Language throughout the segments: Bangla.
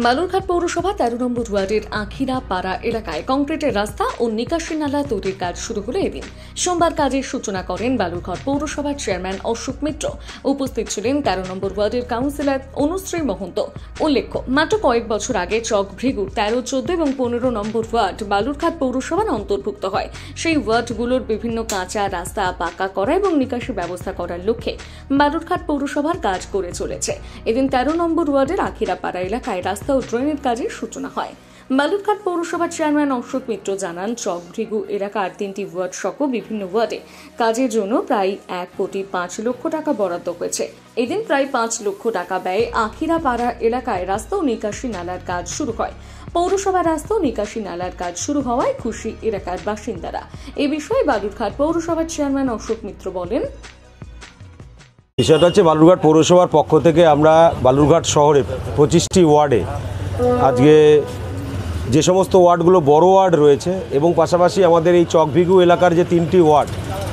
বালুরঘাট পৌরসভা ১৩ নম্বর ওয়ার্ডের আখিরা পাড়া এলাকায় কংক্রিটের রাস্তা ও নিকাশি নালা তৈরির কাজ শুরু হলো এদিন। সোমবার কাজের সূচনা করেন বালুরঘাট পৌরসভার চেয়ারম্যান অশোক মিত্র। উপস্থিত ছিলেন ১৩ নম্বর ওয়ার্ডের কাউন্সিলর অনুশ্রী মহন্ত। উল্লেখ্য, মাত্র কয়েক বছর আগে চক ভৃগুর ১৩, ১৪ এবং ১৫ নম্বর ওয়ার্ড বালুরঘাট পৌরসভার অন্তর্ভুক্ত হয়। সেই ওয়ার্ডগুলোর বিভিন্ন কাঁচা রাস্তা পাকা করা এবং নিকাশি ব্যবস্থা করার লক্ষ্যে বালুরঘাট পৌরসভার কাজ করে চলেছে। এদিন ১৩ নম্বর ওয়ার্ডের আখিরা পাড়া এলাকায় রাস্তা ও ড্রেনের কাজের সূচনা হয়। বালুরঘাট পৌরসভার চেয়ারম্যান অশোক মিত্র জানান, চক ভৃগু এলাকার ৩টি ওয়ার্ড সহ বিভিন্ন ওয়ার্ডে কাজের জন্য প্রায় ১,৫,০০,০০০ টাকা বরাদ্দ হয়েছে। এদিন প্রায় ৫ লক্ষ টাকা ব্যয়ে আখিরা পাড়া এলাকায় রাস্তা ও নিকাশি নালার কাজ শুরু হয়। পৌরসভার রাস্তা ও নিকাশি নালার কাজ শুরু হওয়ায় খুশি এলাকার বাসিন্দারা। এ বিষয়ে বালুরঘাট পৌরসভার চেয়ারম্যান অশোক মিত্র বলেন, বিষয়টা হচ্ছে বালুরঘাট পৌরসভার পক্ষ থেকে আমরা বালুরঘাট শহরে ২৫টি ওয়ার্ডে আজকে যে সমস্ত ওয়ার্ডগুলো বড় ওয়ার্ড রয়েছে এবং পাশাপাশি আমাদের এই চকভিগু এলাকার যে ৩টি ওয়ার্ড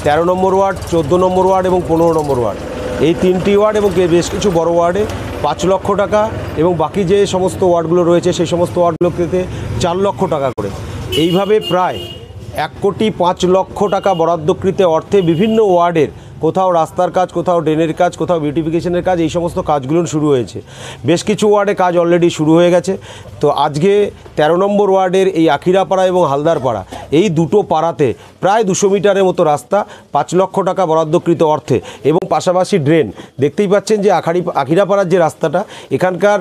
১৩ নম্বর ওয়ার্ড, ১৪ নম্বর ওয়ার্ড এবং ১৫ নম্বর ওয়ার্ড, এই ৩টি ওয়ার্ড এবং বেশ কিছু বড় ওয়ার্ডে ৫ লক্ষ টাকা এবং বাকি যে সমস্ত ওয়ার্ডগুলো রয়েছে সেই সমস্ত ওয়ার্ডগুলোতে ৪ লক্ষ টাকা করে, এইভাবে প্রায় ১,৫,০০,০০০ টাকা বরাদ্দকৃত অর্থে বিভিন্ন ওয়ার্ডের কোথাও রাস্তার কাজ, কোথাও ড্রেনের কাজ, কোথাও বিউটিফিকেশনের কাজ, এই সমস্ত কাজগুলো শুরু হয়েছে। বেশ কিছু ওয়ার্ডে কাজ অলরেডি শুরু হয়ে গেছে। তো আজকে ১৩ নম্বর ওয়ার্ডের এই আখিরাপাড়া এবং হালদারপাড়া এই দুটো পাড়াতে প্রায় ২০০ মিটারের মতো রাস্তা ৫ লক্ষ টাকা বরাদ্দকৃত অর্থে এবং পাশাপাশি ড্রেন। দেখতেই পাচ্ছেন যে আখিরাপাড়ার যে রাস্তাটা, এখানকার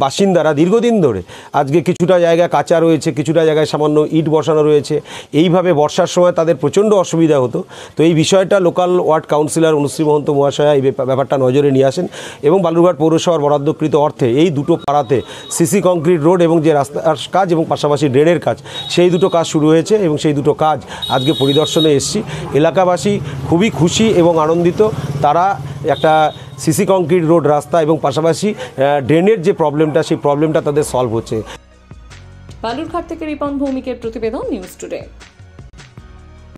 বাসিন্দারা দীর্ঘদিন ধরে আজকে কিছুটা জায়গায় কাঁচা রয়েছে, কিছুটা জায়গায় সামান্য ইট বসানো রয়েছে। এইভাবে বর্ষার সময় তাদের প্রচণ্ড অসুবিধা হতো। তো এই বিষয়টা local ward councillor Anushree Mahanta মহাশয়া এই ব্যাপারটা নজরে নিয়ে আসেন এবং বালুরঘাট পৌরসভার বরাদ্দকৃত অর্থে এই দুটো পাড়াতে সিসি কংক্রিট রোড এবং যে রাস্তার কাজ এবং পাশাপাশি ড্রেনের কাজ, সেই দুটো কাজ শুরু হয়েছে এবং সেই দুটো কাজ আজকে পরিদর্শনে এসেছি। এলাকাবাসী খুবই খুশি এবং আনন্দিত। তারা একটা সিসি কংক্রিট রোড রাস্তা এবং পাশাপাশি ড্রেনের যে প্রবলেমটা, সেই প্রবলেমটা তাদের সলভ হচ্ছে। বালুরঘাট থেকে রিপন ভৌমিকের প্রতিবেদন, নিউজ টুডে।